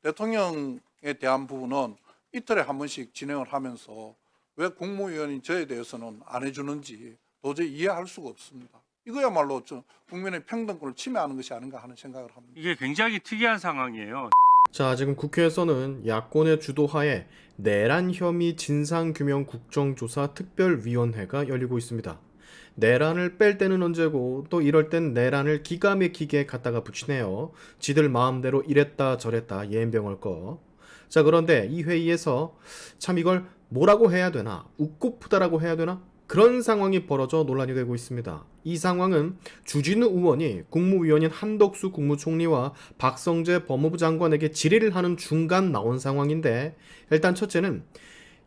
대통령에 대한 부분은 이틀에 한 번씩 진행을 하면서 왜 국무위원이 저에 대해서는 안 해주는지 도저히 이해할 수가 없습니다. 이거야말로 국민의 평등권을 침해하는 것이 아닌가 하는 생각을 합니다. 이게 굉장히 특이한 상황이에요. 자, 지금 국회에서는 야권의 주도하에 내란 혐의 진상규명 국정조사 특별위원회가 열리고 있습니다. 내란을 뺄 때는 언제고 또 이럴 땐 내란을 기가 막히게 갖다가 붙이네요. 지들 마음대로 이랬다 저랬다 예병을 꺼. 자, 그런데 이 회의에서 참 이걸 뭐라고 해야 되나, 웃고프다라고 해야 되나, 그런 상황이 벌어져 논란이 되고 있습니다. 이 상황은 주진우 의원이 국무위원인 한덕수 국무총리와 박성재 법무부 장관에게 질의를 하는 중간 나온 상황인데, 일단 첫째는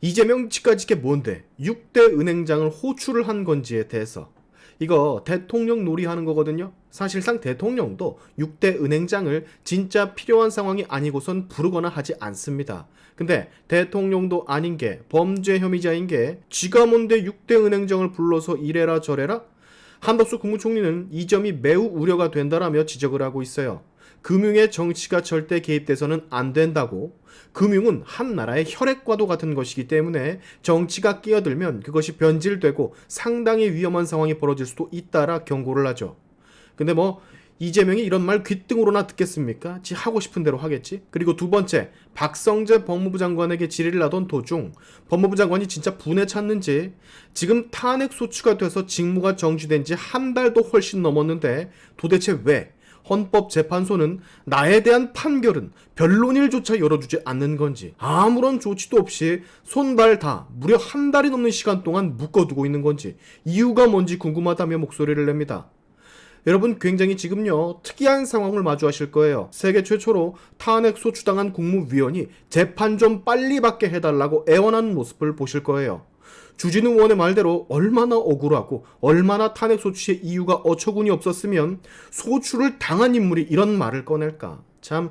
이재명 측까지 이게 뭔데 6대 은행장을 호출을 한 건지에 대해서, 이거 대통령 놀이하는 거거든요. 사실상 대통령도 6대 은행장을 진짜 필요한 상황이 아니고선 부르거나 하지 않습니다. 근데 대통령도 아닌 게 범죄 혐의자인 게 지가 뭔데 6대 은행장을 불러서 이래라 저래라? 한덕수 국무총리는 이 점이 매우 우려가 된다라며 지적을 하고 있어요. 금융의 정치가 절대 개입돼서는 안 된다고, 금융은 한 나라의 혈액과도 같은 것이기 때문에 정치가 끼어들면 그것이 변질되고 상당히 위험한 상황이 벌어질 수도 있다라 경고를 하죠. 근데 뭐 이재명이 이런 말 귓등으로나 듣겠습니까? 지 하고 싶은 대로 하겠지. 그리고 두 번째, 박성재 법무부 장관에게 질의를 하던 도중 법무부 장관이 진짜 분에 찼는지 지금 탄핵 소추가 돼서 직무가 정지된 지 한 달도 훨씬 넘었는데 도대체 왜 헌법재판소는 나에 대한 판결은 변론일조차 열어주지 않는 건지, 아무런 조치도 없이 손발 다 무려 한 달이 넘는 시간 동안 묶어두고 있는 건지, 이유가 뭔지 궁금하다며 목소리를 냅니다. 여러분, 굉장히 지금요 특이한 상황을 마주하실 거예요. 세계 최초로 탄핵 소추당한 국무위원이 재판 좀 빨리 받게 해달라고 애원하는 모습을 보실 거예요. 주진우 의원의 말대로 얼마나 억울하고 얼마나 탄핵 소추의 이유가 어처구니 없었으면 소추를 당한 인물이 이런 말을 꺼낼까. 참,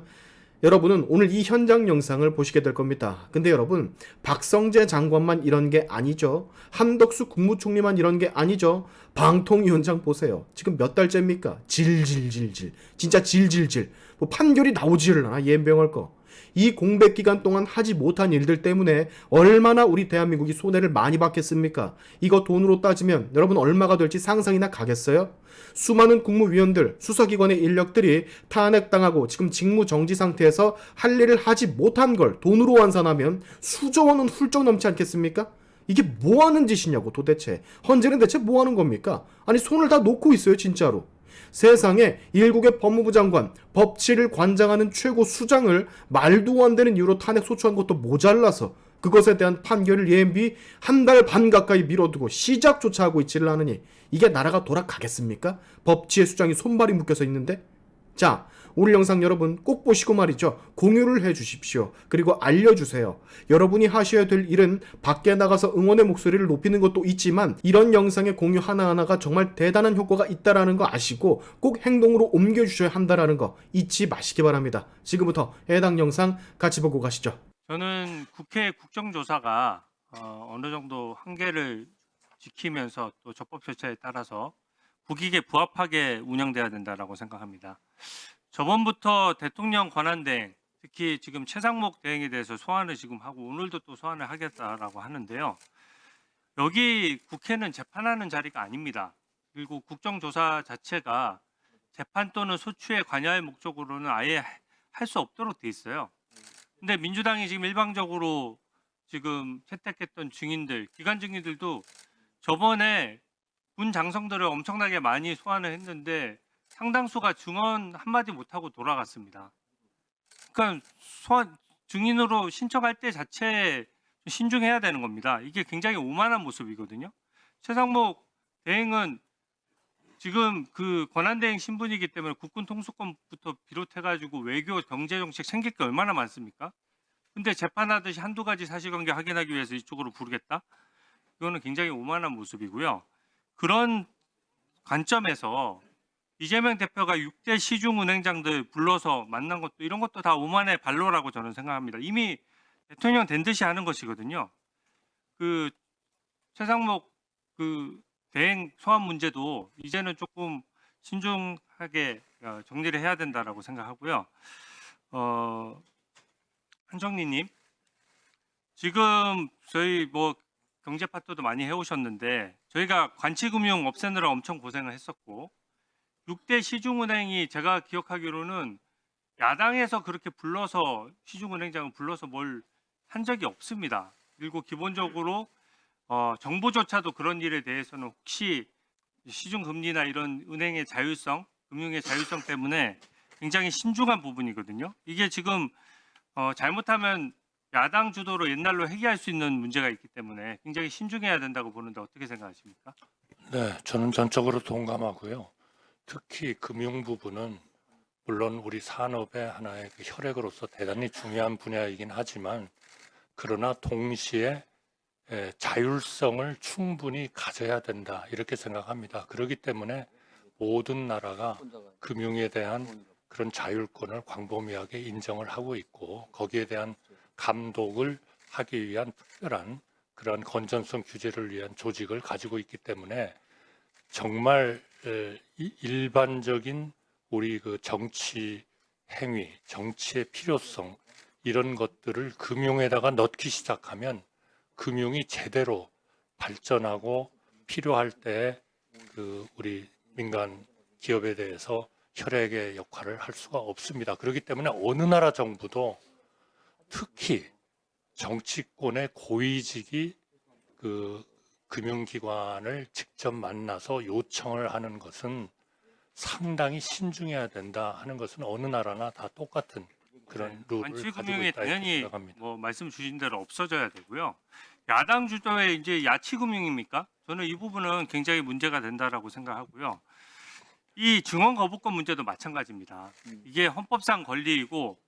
여러분은 오늘 이 현장 영상을 보시게 될 겁니다. 근데 여러분, 박성재 장관만 이런 게 아니죠. 한덕수 국무총리만 이런 게 아니죠. 방통위원장 보세요. 지금 몇 달째입니까? 질질질질. 진짜 질질질. 뭐 판결이 나오지를 않아. 예병할 거. 이 공백 기간 동안 하지 못한 일들 때문에 얼마나 우리 대한민국이 손해를 많이 받겠습니까? 이거 돈으로 따지면 여러분 얼마가 될지 상상이나 가겠어요? 수많은 국무위원들, 수사기관의 인력들이 탄핵당하고 지금 직무 정지 상태에서 할 일을 하지 못한 걸 돈으로 환산하면 수조 원은 훌쩍 넘지 않겠습니까? 이게 뭐 하는 짓이냐고 도대체. 헌재는 대체 뭐 하는 겁니까? 아니 손을 다 놓고 있어요 진짜로. 세상에 일국의 법무부 장관, 법치를 관장하는 최고 수장을 말도 안 되는 이유로 탄핵 소추한 것도 모자라서 그것에 대한 판결을 예비 한 달 반 가까이 미뤄두고 시작조차 하고 있지를 않으니 이게 나라가 돌아가겠습니까? 법치의 수장이 손발이 묶여서 있는데? 자, 오늘 영상 여러분 꼭 보시고 말이죠. 공유를 해주십시오. 그리고 알려주세요. 여러분이 하셔야 될 일은 밖에 나가서 응원의 목소리를 높이는 것도 있지만 이런 영상의 공유 하나하나가 정말 대단한 효과가 있다는 거 아시고 꼭 행동으로 옮겨주셔야 한다는 거 잊지 마시기 바랍니다. 지금부터 해당 영상 같이 보고 가시죠. 저는 국회 국정조사가 어느 정도 한계를 지키면서 또 적법 절차에 따라서 국익에 부합하게 운영돼야 된다라고 생각합니다. 저번부터 대통령 권한대행, 특히 지금 최상목 대행에 대해서 소환을 지금 하고 오늘도 또 소환을 하겠다라고 하는데요. 여기 국회는 재판하는 자리가 아닙니다. 그리고 국정조사 자체가 재판 또는 소추에 관여할 목적으로는 아예 할 수 없도록 돼 있어요. 근데 민주당이 지금 일방적으로 지금 채택했던 증인들, 기관 증인들도 저번에 군 장성들을 엄청나게 많이 소환을 했는데 상당수가 증언 한마디 못하고 돌아갔습니다. 그러니까 증인으로 신청할 때 자체에 신중해야 되는 겁니다. 이게 굉장히 오만한 모습이거든요. 최상목 대행은 지금 그 권한대행 신분이기 때문에 국군 통수권부터 비롯해가지고 외교, 경제정책 챙길 게 얼마나 많습니까? 근데 재판하듯이 한두 가지 사실관계 확인하기 위해서 이쪽으로 부르겠다? 이거는 굉장히 오만한 모습이고요. 그런 관점에서 이재명 대표가 6대 시중은행장들 불러서 만난 것도 이런 것도 다 오만의 발로라고 저는 생각합니다. 이미 대통령 된 듯이 하는 것이거든요. 그 최상목 그 대행 소환 문제도 이제는 조금 신중하게 정리를 해야 된다라고 생각하고요. 한정리님, 지금 저희 뭐 경제 파트도 많이 해오셨는데 저희가 관치금융 없애느라 엄청 고생을 했었고 6대 시중은행이 제가 기억하기로는 야당에서 그렇게 불러서 시중은행장을 불러서 뭘 한 적이 없습니다. 그리고 기본적으로 정부조차도 그런 일에 대해서는 혹시 시중금리나 이런 은행의 자율성, 금융의 자율성 때문에 굉장히 신중한 부분이거든요. 이게 지금 잘못하면 야당 주도로 옛날로 해결할 수 있는 문제가 있기 때문에 굉장히 신중해야 된다고 보는데 어떻게 생각하십니까? 네, 저는 전적으로 동감하고요. 특히 금융 부분은 물론 우리 산업의 하나의 그 혈액으로서 대단히 중요한 분야이긴 하지만 그러나 동시에 자율성을 충분히 가져야 된다 이렇게 생각합니다. 그렇기 때문에 모든 나라가 금융에 대한 그런 자율권을 광범위하게 인정을 하고 있고 거기에 대한 감독을 하기 위한 특별한 그런 건전성 규제를 위한 조직을 가지고 있기 때문에 정말 일반적인 우리 그 정치 행위, 정치의 필요성 이런 것들을 금융에다가 넣기 시작하면 금융이 제대로 발전하고 필요할 때 그 우리 민간 기업에 대해서 혈액의 역할을 할 수가 없습니다. 그렇기 때문에 어느 나라 정부도 특히 정치권의 고위직이 그 금융기관을 직접 만나서 요청을 하는 것은 상당히 신중해야 된다 하는 것은 어느 나라나 다 똑같은 그런 룰을 가지고 관치금융이 있다 이렇게 당연히 생각합니다. 뭐 말씀 주신 대로 없어져야 되고요. 야당 주도의 이제 야치금융입니까? 저는 이 부분은 굉장히 문제가 된다라고 생각하고요. 이 증언 거부권 문제도 마찬가지입니다. 이게 헌법상 권리이고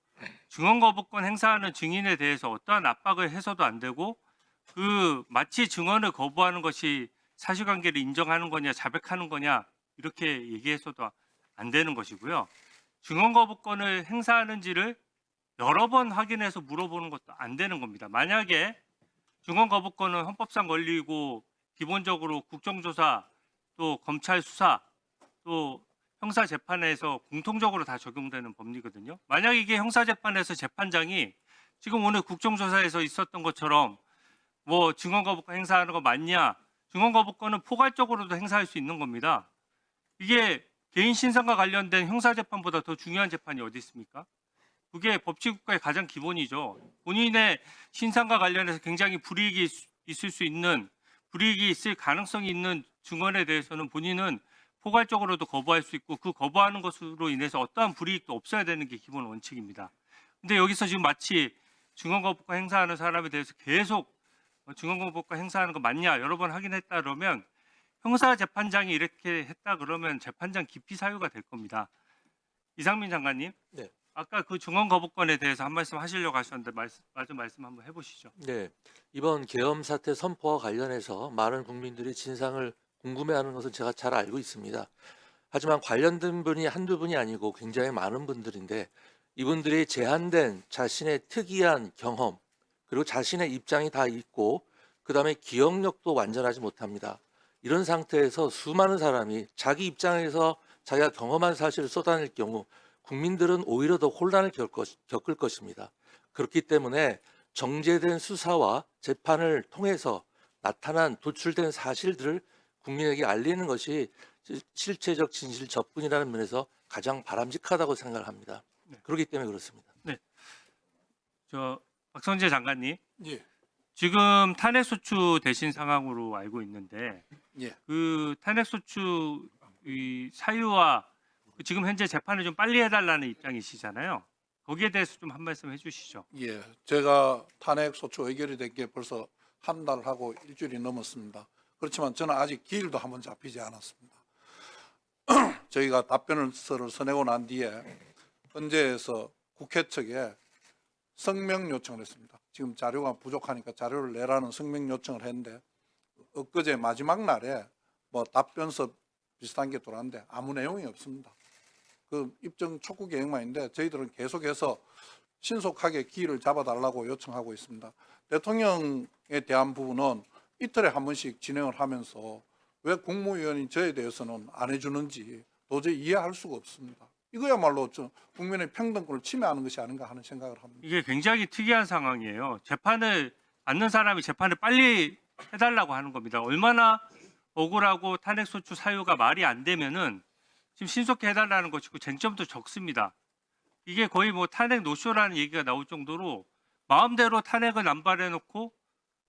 증언 거부권 행사하는 증인에 대해서 어떠한 압박을 해서도 안 되고 그 마치 증언을 거부하는 것이 사실관계를 인정하는 거냐 자백하는 거냐 이렇게 얘기해서도 안 되는 것이고요. 증언 거부권을 행사하는지를 여러 번 확인해서 물어보는 것도 안 되는 겁니다. 만약에 증언 거부권은 헌법상 권리이고 기본적으로 국정조사 또 검찰 수사 또 형사 재판에서 공통적으로 다 적용되는 법리거든요. 만약 이게 형사 재판에서 재판장이 지금 오늘 국정조사에서 있었던 것처럼 뭐 증언 거부권 행사하는 거 맞냐? 증언 거부권은 포괄적으로도 행사할 수 있는 겁니다. 이게 개인 신상과 관련된 형사 재판보다 더 중요한 재판이 어디 있습니까? 그게 법치국가의 가장 기본이죠. 본인의 신상과 관련해서 굉장히 불이익이 있을 수 있는 불이익이 있을 가능성이 있는 증언에 대해서는 본인은 포괄적으로도 거부할 수 있고 그 거부하는 것으로 인해서 어떠한 불이익도 없어야 되는 게 기본 원칙입니다. 근데 여기서 지금 마치 증언 거부권 행사하는 사람에 대해서 계속 증언 거부권 행사하는 거 맞냐 여러 번 확인했다 그러면 형사 재판장이 이렇게 했다 그러면 재판장 기피 사유가 될 겁니다. 이상민 장관님, 네. 아까 그 증언 거부권에 대해서 한 말씀 하시려고 하셨는데 마저 말씀 한번 해보시죠. 네, 이번 계엄 사태 선포와 관련해서 많은 국민들이 진상을 궁금해하는 것은 제가 잘 알고 있습니다. 하지만 관련된 분이 한두 분이 아니고 굉장히 많은 분들인데 이분들이 제한된 자신의 특이한 경험 그리고 자신의 입장이 다 있고 그다음에 기억력도 완전하지 못합니다. 이런 상태에서 수많은 사람이 자기 입장에서 자기가 경험한 사실을 쏟아낼 경우 국민들은 오히려 더 혼란을 겪을 것입니다. 그렇기 때문에 정제된 수사와 재판을 통해서 나타난 도출된 사실들을 국민에게 알리는 것이 실체적 진실 접근이라는 면에서 가장 바람직하다고 생각을 합니다. 네. 그렇기 때문에 그렇습니다. 저 박성재 장관님, 예, 지금 탄핵 소추 대신 상황으로 알고 있는데 예. 그 탄핵 소추 이 사유와 지금 현재 재판을 좀 빨리 해달라는 입장이시잖아요. 거기에 대해서 좀 한 말씀 해주시죠. 예, 제가 탄핵 소추 의결이 된 게 벌써 한 달하고 일주일이 넘었습니다. 그렇지만 저는 아직 기일도 한번 잡히지 않았습니다. 저희가 답변을 써내고 난 뒤에 헌재에서 국회 측에 성명 요청을 했습니다. 지금 자료가 부족하니까 자료를 내라는 성명 요청을 했는데 엊그제 마지막 날에 뭐 답변서 비슷한 게 들어왔는데 아무 내용이 없습니다. 그 입증 촉구 계획만인데 저희들은 계속해서 신속하게 기일을 잡아달라고 요청하고 있습니다. 대통령에 대한 부분은 이틀에 한 번씩 진행을 하면서 왜 국무위원이 저에 대해서는 안 해주는지 도저히 이해할 수가 없습니다. 이거야말로 국민의 평등권을 침해하는 것이 아닌가 하는 생각을 합니다. 이게 굉장히 특이한 상황이에요. 재판을 않는 사람이 재판을 빨리 해달라고 하는 겁니다. 얼마나 억울하고 탄핵소추 사유가 말이 안 되면은 지금 신속히 해달라는 것이고 쟁점도 적습니다. 이게 거의 뭐 탄핵 노쇼라는 얘기가 나올 정도로 마음대로 탄핵을 남발해놓고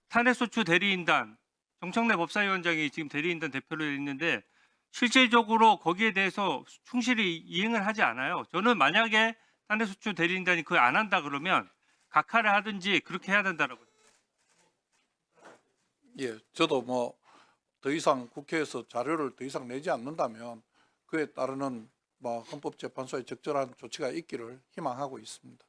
탄핵소추 대리인단 정청래 법사위원장이 지금 대리인단 대표로 있는데 실질적으로 거기에 대해서 충실히 이행을 하지 않아요. 저는 만약에 탄핵소추 대리인단이 그걸 안 한다 그러면 각하를 하든지 그렇게 해야 된다라고. 예, 저도 뭐 더 이상 국회에서 자료를 더 이상 내지 않는다면 그에 따르는 헌법재판소의 적절한 조치가 있기를 희망하고 있습니다.